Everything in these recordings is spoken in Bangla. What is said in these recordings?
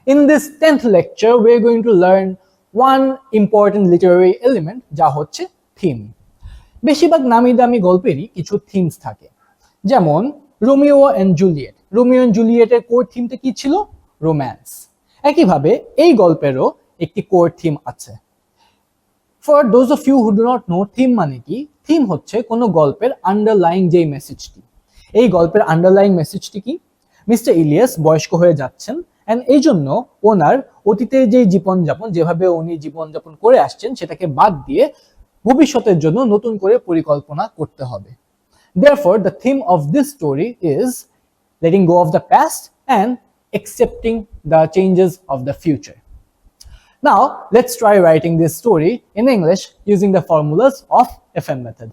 In this 10th lecture, we're going to learn one important literary element, যা হচ্ছে থিম। বেশিরভাগ নামি দামি গল্পেরই কিছু থিমস থাকে, যেমন Romeo and Juliet. Romeo and জুলিয়েটের কোর থিমটা কি ছিল? রোম্যান্স। একইভাবে এই গল্পেরও একটি কোর থিম আছে। For those of you who do not know theme মানে কি, থিম হচ্ছে কোনো গল্পের আন্ডারলাইং যেই মেসেজটি। এই গল্পের আন্ডারলাইং মেসেজটি কি? মিস্টার ইলিয়াস বয়স্ক হয়ে যাচ্ছেন, অ্যান্ড এই জন্য ওনার অতীতের যে জীবনযাপন, যেভাবে উনি জীবনযাপন করে আসছেন সেটাকে বাদ দিয়ে ভবিষ্যতের জন্য নতুন করে পরিকল্পনা করতে হবে। Therefore, the theme of this story is letting go of the past and accepting the changes of the future. Now, let's try writing this story in English using the formulas of FM method.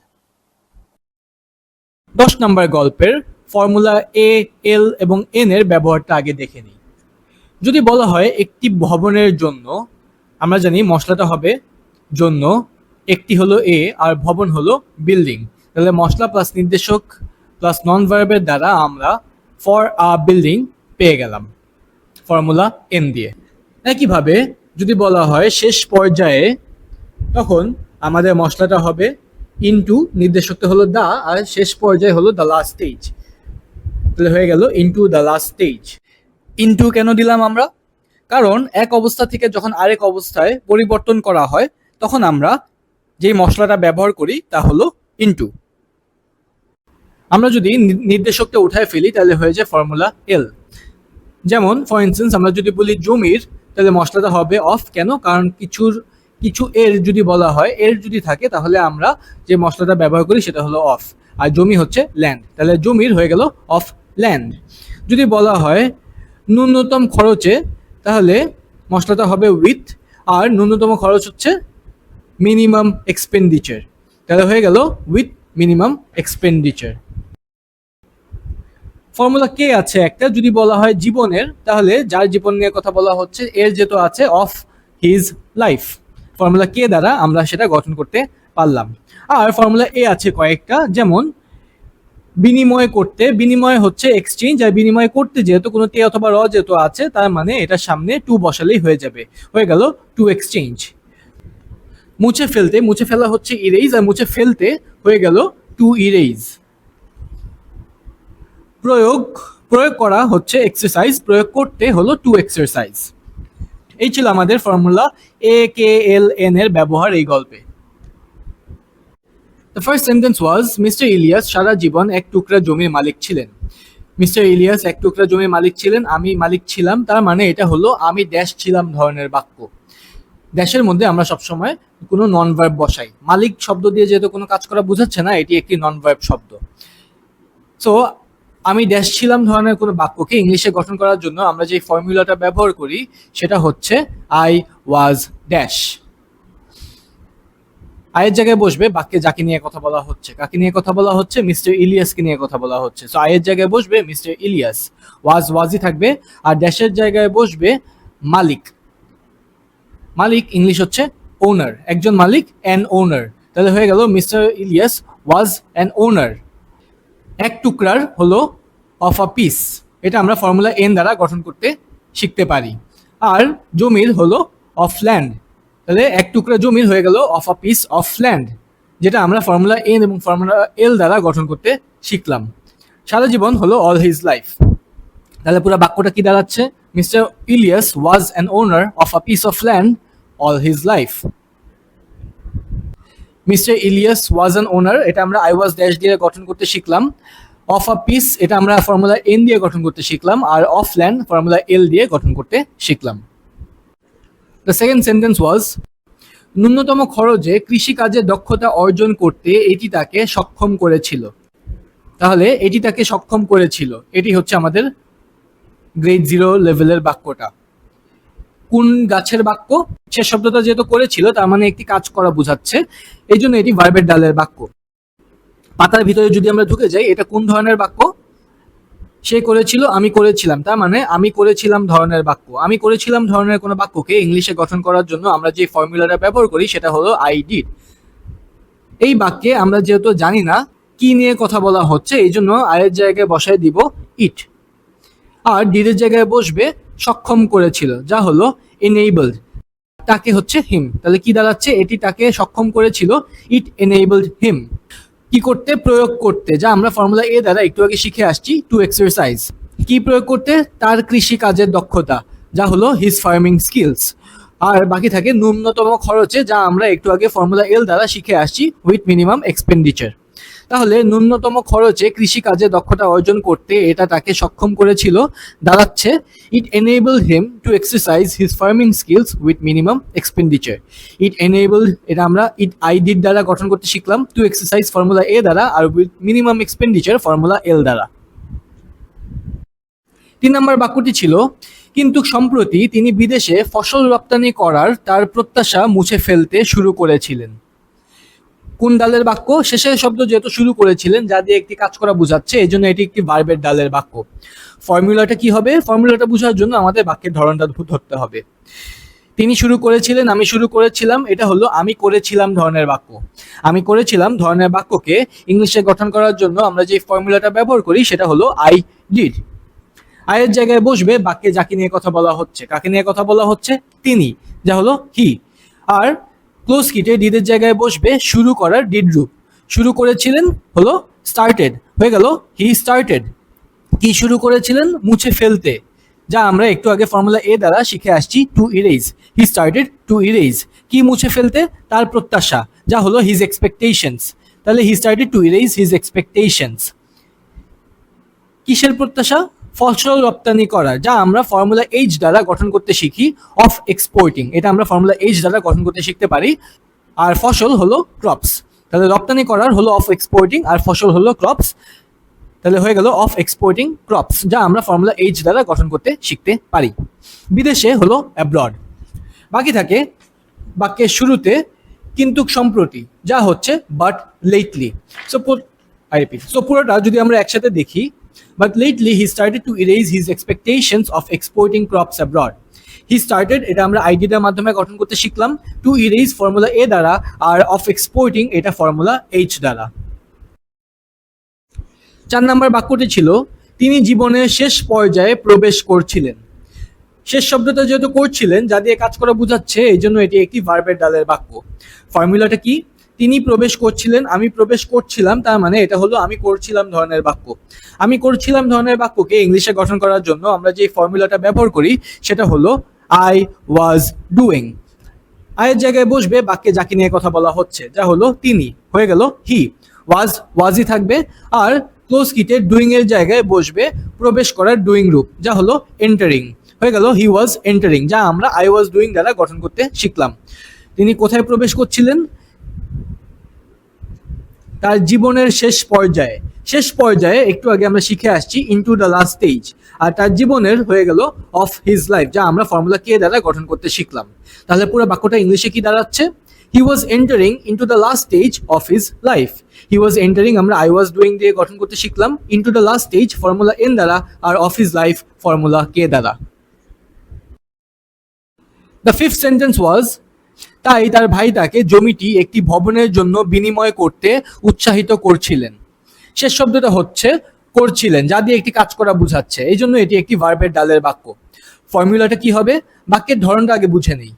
10 নম্বর গল্পের ফর্মুলা এ, এল এবং এন এর ব্যবহারটা আগে দেখে নিই। যদি বলা হয় একটি ভবনের জন্য, আমরা জানি মশলাটা হবে জন্য, একটি হলো এ আর ভবন হলো বিল্ডিং। তাহলে মশলা প্লাস নির্দেশক প্লাস নন ভার্বের দ্বারা আমরা ফর আ বিল্ডিং পেয়ে গেলাম ফর্মুলা এন দিয়ে। একইভাবে যদি বলা হয় শেষ পর্যায়ে, তখন আমাদের মশলাটা হবে ইনটু, নির্দেশকটা হলো দা, আর শেষ পর্যায়ে হলো দ্য লাস্ট স্টেজ। তাহলে হয়ে গেল into the last stage. Into কেন দিলাম আমরা? কারণ এক অবস্থা থেকে যখন আরেক অবস্থায় পরিবর্তন করা হয় তখন আমরা যেই মশলাটা ব্যবহার করি তা হলো ইনটু। আমরা যদি নির্দেশকটা উঠায় ফেলি তাহলে হয়ে যায় ফর্মুলা এল। যেমন ফর ইনস্টেন্স আমরা যদি বলি জমির, তাহলে মশলাটা হবে অফ। কেন? কারণ কিছু এর যদি বলা হয়, এর যদি থাকে তাহলে আমরা যে মশলাটা ব্যবহার করি সেটা হলো অফ, আর জমি হচ্ছে ল্যান্ড, তাহলে জমির হয়ে গেল অফ ল্যান্ড। যদি বলা হয় ন্যূনতম খরচে, তাহলে মশলাটা হবে উইথ, আর ন্যূনতম খরচ হচ্ছে মিনিমাম এক্সপেন্ডিচার, তাহলে হয়ে গেল উইথ মিনিমাম এক্সপেন্ডিচার। ফর্মুলা কে আছে একটা, যদি বলা হয় জীবনের, তাহলে যার জীবন নিয়ে কথা বলা হচ্ছে এর যেহেতু আছে অফ হিজ লাইফ, ফর্মুলা কে দ্বারা আমরা সেটা গঠন করতে পারলাম। আর ফর্মুলা এ আছে কয়েকটা, যেমন বিনিময় করতে, বিনিময় হচ্ছে এক্সচেঞ্জ, আর বিনিময় করতে যেহেতু কোনো তে অথবা র যেহেতু আছে তার মানে এটার সামনে টু বসালেই হয়ে যাবে, হয়ে গেল টু এক্সচেঞ্জ। মুছে ফেলতে, মুছে ফেলা হচ্ছে ইরেজ, আর মুছে ফেলতে হয়ে গেল টু ইরেজ। প্রয়োগ করা হচ্ছে এক্সারসাইজ, প্রয়োগ করতে হলো টু এক্সারসাইজ। এই ছিল আমাদের ফর্মুলা এ, কে, এল, এন এর ব্যবহার এই গল্পে। The first sentence was, Mr. Ilias সারা জীবন এক টুকরা জমির মালিক ছিলেন। মিস্টার ইলিয়াস এক টুকরা জমির মালিক ছিলেন, আমি মালিক ছিলাম, তার মানে এটা হলো আমি ড্যাশ ছিলাম ধরনের বাক্য। ড্যাশের মধ্যে আমরা সবসময় কোনো নন ভার্ব বসাই। মালিক শব্দ দিয়ে যেহেতু কোনো কাজ করা বোঝাচ্ছে না, এটি একটি নন ভার্ব শব্দ। সো আমি ড্যাশ ছিলাম ধরনের কোনো বাক্যকে ইংলিশে গঠন করার জন্য আমরা যে ফর্মুলাটা ব্যবহার করি সেটা হচ্ছে আই ওয়াজ ড্যাশ। আয়ের জায়গায় বসবে বাক্যে যাকে নিয়ে কথা বলা হচ্ছে। কাকে নিয়ে কথা বলা হচ্ছে? মিস্টার ইলিয়াসকে নিয়ে কথা বলা হচ্ছে। সো আয়ের জায়গায় বসবে মিস্টার ইলিয়াস, ওয়াজই থাকবে, আর ড্যাশের জায়গায় বসবে মালিক। মালিক ইংলিশ হচ্ছে ওনার, একজন মালিক, অ্যান ওনার। তাহলে হয়ে গেল মিস্টার ইলিয়াস ওয়াজ অ্যান ওনার। এক টুকরার হলো অফ আ পিস, এটা আমরা ফর্মুলা এন দ্বারা গঠন করতে শিখতে পারি। আর জমির হলো অফ ল্যান্ড, তাহলে এক টুকরা জমির হয়ে গেল of a piece of land, যেটা আমরা ফর্মুলা এন এবং ফর্মুলা এল দ্বারা গঠন করতে শিখলাম। সারা জীবন হলো অল হিজ লাইফ, তাহলে পুরো বাক্যটা কি দাঁড়াচ্ছে? Mister Ilias was an owner of a piece of land all his life. Mister Ilias was an owner, এটা আমরা আই ওয়াজ ড্যাশ দিয়ে গঠন করতে শিখলাম। অফ আ পিস, এটা আমরা ফর্মুলা এন দিয়ে গঠন করতে শিখলাম, আর অফ ল্যান্ড ফর্মুলা এল দিয়ে গঠন করতে শিখলাম। দ্য সেকেন্ড সেন্টেন্স ওয়াজ, ন্যূনতম খরচে কৃষিকাজে দক্ষতা অর্জন করতে এটি তাকে সক্ষম করেছিল। তাহলে এটি তাকে সক্ষম করেছিল, এটি হচ্ছে আমাদের গ্রেড 0 লেভেলের বাক্যটা। কোন গাছের বাক্য? সে শব্দটা যেহেতু করেছিল তার মানে একটি কাজ করা বোঝাচ্ছে, এই জন্য এটি ভার্বের ডালের বাক্য। পাতার ভিতরে যদি আমরা ঢুকে যাই, এটা কোন ধরনের বাক্য? সে করেছিল, আমি করেছিলাম, তার মানে আমি করেছিলাম ধরনের বাক্য। আমি করেছিলাম ধরনের কোনো বাক্যকে ইংলিশে গঠন করার জন্য আমরা যে ফর্মুলাটা ব্যবহার করি সেটা হলো আই ডিড। এই বাক্যে আমরা যেহেতু জানি না কি নিয়ে কথা বলা হচ্ছে, এই জন্য আয়ের জায়গায় বসায় দিব ইট, আর ডিডের জায়গায় বসবে সক্ষম করেছিল, যা হলো enabled, তাকে হচ্ছে হিম। তাহলে কি দাঁড়াচ্ছে, এটি তাকে সক্ষম করেছিল, ইট enabled হিম। কি করতে, প্রয়োগ করতে, যা আমরা ফর্মুলা এ দ্বারা একটু আগে শিখে আসছি, টু এক্সারসাইজ। কি প্রয়োগ করতে, তার কৃষি কাজের দক্ষতা, যা হলো হিজ ফার্মিং স্কিলস। আর বাকি থাকে ন্যূনতম খরচে, যা আমরা একটু আগে ফর্মুলা এল দ্বারা শিখে আসছি, উইথ মিনিমাম এক্সপেন্ডিচার। তাহলে ন্যূনতম খরচে কৃষি কাজে দক্ষতা অর্জন করতে এটা তাকে সক্ষম করেছিল, দাঁড়াচ্ছে ইট enabled him to exercise his farming skills with minimum expenditure. It enabled, এটা আমরা ইট আই ডিড দ্বারা গঠন করতে শিখলাম, টু এক্সারসাইজ ফর্মুলা এ দ্বারা, আর উইথ মিনিমাম এক্সপেন্ডিচার ফর্মুলা এল দ্বারা। 3 নম্বর বাক্যটি ছিল, কিন্তু সম্প্রতি তিনি বিদেশে ফসল রপ্তানি করার তার প্রত্যাশা মুছে ফেলতে শুরু করেছিলেন। কোন ডালের বাক্য, শেষের শব্দ যেহেতু শুরু করেছিলেন, যা দিয়ে একটি কাজ করা বোঝাচ্ছে, এই জন্য এটি একটি ভার্বের ডালের বাক্য। ফর্মুলাটা কি হবে, ফর্মুলাটা বোঝার জন্য আমাদের বাক্যের ধরনটা ধরতে হবে। তিনি শুরু করেছিলেন, আমি শুরু করেছিলাম, এটা হলো আমি করেছিলাম ধরনের বাক্য। আমি করেছিলাম ধরনের বাক্যকে ইংলিশে গঠন করার জন্য আমরা যে ফর্মুলাটা ব্যবহার করি সেটা হলো আই ডিড। আয়ের জায়গায় বসবে বাক্যে যাকে নিয়ে কথা বলা হচ্ছে, কাকে নিয়ে কথা বলা হচ্ছে, তিনি, যা হলো হি। আর ক্লোজ কিটে ডিডের জায়গায় বসবে শুরু করার ডিড রূপ। শুরু করেছিলেন হলো স্টার্টেড, হয়ে গেল হি স্টার্টেড। কি শুরু করেছিলেন, মুছে ফেলতে, যা আমরা একটু আগে ফর্মুলা এ দ্বারা শিখে আসছি, to erase. He started to erase. কি মুছে ফেলতে, তার প্রত্যাশা, যা হলো হিজ এক্সপেকটেশনস। তাহলে হি started to erase his expectations. কিসের প্রত্যাশা, ফসল রপ্তানি করার, যা আমরা ফর্মুলা এইচ দ্বারা গঠন করতে শিখি, অফ এক্সপোর্টিং। এটা আমরা ফর্মুলা এইচ দ্বারা গঠন করতে শিখতে পারি। আর ফসল হলো ক্রপস। তাহলে রপ্তানি করার হলো অফ এক্সপোর্টিং, আর ফসল হলো ক্রপস। তাহলে হয়ে গেল অফ এক্সপোর্টিং ক্রপস, যা আমরা ফর্মুলা এইচ দ্বারা গঠন করতে শিখতে পারি। বিদেশে হলো অ্যাব্রড। বাকি থাকে বাক্যের শুরুতে কিন্তু সম্প্রতি, যা হচ্ছে বাট লেটলি। সো পুরোটা যদি আমরা একসাথে দেখি, but lately he started to erase his expectations of exporting crops abroad. He started, এটা আমরা আইডিটার মাধ্যমে গঠন করতে শিখলাম, টু ইরেজ ফর্মুলা এ দ্বারা, আর অফ এক্সপোর্টিং এটা ফর্মুলা এইচ দ্বারা। 4 নম্বর বাক্যটি ছিল, তিনি জীবনের শেষ পর্যায়ে প্রবেশ করছিলেন। শেষ শব্দটা যেহেতু করছিলেন, যা দিয়ে কাজ করা বোঝাচ্ছে, এই জন্য এটি একটি ভার্বের ডালের বাক্য। ফর্মুলাটা কি, তিনি প্রবেশ করছিলেন, আমি প্রবেশ করছিলাম, তার মানে এটা হলো আমি করছিলাম ধরনের বাক্য। আমি করছিলাম ধরনের বাক্যকে ইংলিশে গঠন করার জন্য আমরা যে ফর্মুলাটা ব্যবহার করি সেটা হলো আই ওয়াজ ডুইং। আয়ের জায়গায় বসবে বাক্যে যাকে নিয়ে কথা বলা হচ্ছে, যা হলো তিনি, হয়ে গেল হি। ওয়াজই থাকবে। আর ক্লোজ কিটে ডুইং এর জায়গায় বসবে প্রবেশ করার ডুইং রূপ, যা হলো এন্টারিং, হয়ে গেল হি ওয়াজ এন্টারিং, যা আমরা আই ওয়াজ ডুইং দ্বারা গঠন করতে শিখলাম। তিনি কোথায় প্রবেশ করছিলেন, তার জীবনের শেষ পর্যায়ে। শেষ পর্যায়ে একটু আগে আমরা শিখে আসছি ইনটু দ্য লাস্ট স্টেজ, আর তার জীবনের হয়ে গেল অফ হিজ লাইফ, যা আমরা ফর্মুলা কে দ্বারা গঠন করতে শিখলাম। তাহলে পুরো বাক্যটা ইংলিশে কি দাঁড়াচ্ছে, he was entering into the last stage of his life. He was entering আমরা আই ওয়াজ ডুইং দিয়ে গঠন করতে শিখলাম, into the last stage formula N দ্বারা, আর অফ হিজ লাইফ ফর্মুলা কে দ্বারা। দ্য ফিফথ সেন্টেন্স ওয়াজ, তাই তার ভাই তাকে জমিটি একটি ভবনের জন্য বিনিময় করতে উৎসাহিত করছিলেন। শেষ শব্দটা হচ্ছে করছিলেন, যা দিয়ে একটি কাজ করা বোঝাচ্ছে, এই জন্য এটি একটি ভার্বের ডালের বাক্য। ফর্মুলাটা কি হবে, বাক্যের ধরনটা আগে বুঝে নেই।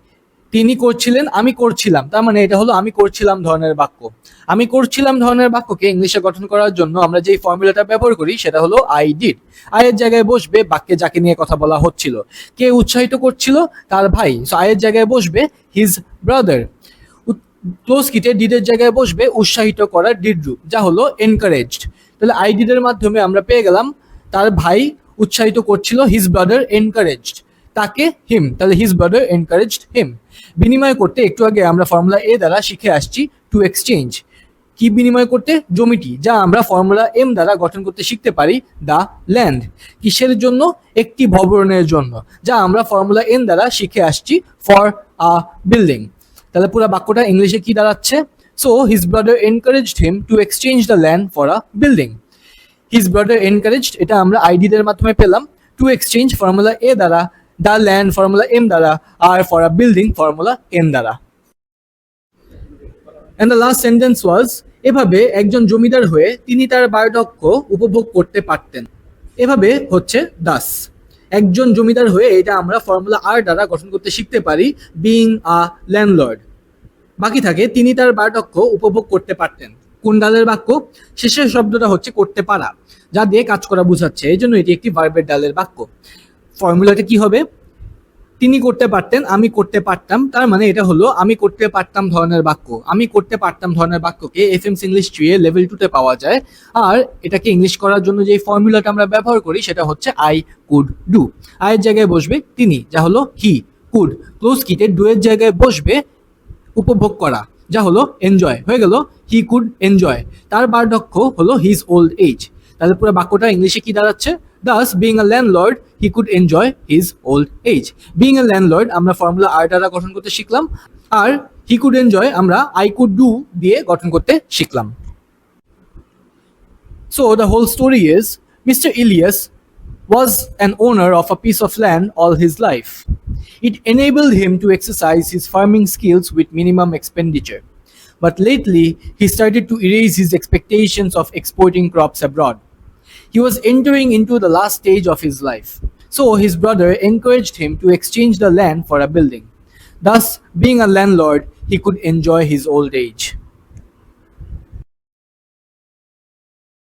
তিনি করছিলেন, আমি করছিলাম, তার মানে এটা হলো আমি করছিলাম ধরনের বাক্য। আমি করছিলাম ধরনের বাক্যকে ইংলিশে গঠন করার জন্য আমরা যেই ফর্মুলাটা ব্যবহার করি সেটা হলো আই ডিড। আয়ের জায়গায় বসবে বাক্যে যাকে নিয়ে কথা বলা হচ্ছিল। কে উৎসাহিত করছিল, তার ভাই, সো আয়ের জায়গায় বসবে হিজ ব্রাদার। ক্লোজ কিটে ডিডের জায়গায় বসবে উৎসাহিত করার ডিড রূপ, যা হলো এনকারেজড। তাহলে আই ডিডের মাধ্যমে আমরা পেয়ে গেলাম তার ভাই উৎসাহিত করছিল, হিজ ব্রাদার এনকারেজড তাকে, হিম। তাহলে হিজ ব্রাদার এনকারেজড হিম। বিনিময় করতে একটু আগে আমরা ফর্মুলা এ দ্বারা শিখে আসছি, টু এক্সচেঞ্জ। কি বিনিময় করতে, জমিটি, যা আমরা ফর্মুলা এম দ্বারা গঠন করতে শিখতে পারি, দ্য ল্যান্ড। কিসের জন্য, একটি ভবনের জন্য, যা আমরা ফর্মুলা এন দ্বারা শিখে আসছি, ফর আ বিল্ডিং। তাহলে পুরো বাক্যটা ইংলিশে কি দাঁড়াচ্ছে, so his brother encouraged him to exchange the land for a building. His brother encouraged এটা আমরা আইডিদের মাধ্যমে পেলাম, টু এক্সচেঞ্জ ফর্মুলা এ দ্বারা, দ্য ল্যান্ড ফর্মুলা এম দ্বারা, আর for a building formula N দ্বারা। And the last sentence was, এভাবে একজন জমিদার হয়ে তিনি তার বার্ধক্য উপভোগ করতে পারতেন। এভাবে হচ্ছে দাস। একজন জমিদার হয়ে এটা আমরা ফর্মুলা আর দ্বারা গঠন করতে শিখতে পারি, বিং আ ল্যান্ডলর্ড। বাকি থাকে তিনি তার বার্ধক্য উপভোগ করতে পারতেন। কোন ডালের বাক্য? শেষের শব্দটা হচ্ছে করতে পারা, যা দিয়ে কাজ করা বোঝাচ্ছে, এই জন্য এটি একটি ভার্বের ডালের বাক্য। ফর্মুলাটা কি হবে? তিনি করতে পারতেন, আমি করতে পারতাম, তার মানে এটা হলো আমি করতে পারতাম ধরনের বাক্য। আমি করতে পারতাম ধরনের বাক্যকে এফএমসি ইংলিশ ট্রিয়ে লেভেল 2 তে পাওয়া যায়। আর এটাকে ইংলিশ করার জন্য যে ফর্মুলাটা আমরা ব্যবহার করি সেটা হচ্ছে আই কুড ডু। আয়ের জায়গায় বসবে তিনি, যা হলো হি কুড। ক্লোজ কিটে ডু এর জায়গায় বসবে উপভোগ করা, যা হলো এনজয়, হয়ে গেল হি কুড এনজয়। তার বার্ধক্য হলো হিজ ওল্ড এজ। তাহলে পুরো বাক্যটা ইংলিশে কি দাঁড়াচ্ছে? Thus, being a landlord, he could enjoy his old age. Being a landlord আমরা ফর্মুলা আর দ্বারা গঠন করতে শিখলাম, আর he could enjoy আমরা I could do দিয়ে গঠন করতে শিখলাম। So the whole story is Mr. Elias was an owner of a piece of land all his life. It enabled him to exercise his farming skills with minimum expenditure. But lately, he started to erase his expectations of exporting crops abroad. He was entering into the last stage of his life, so his brother encouraged him to exchange the land for a building. Thus, being a landlord, he could enjoy his old age.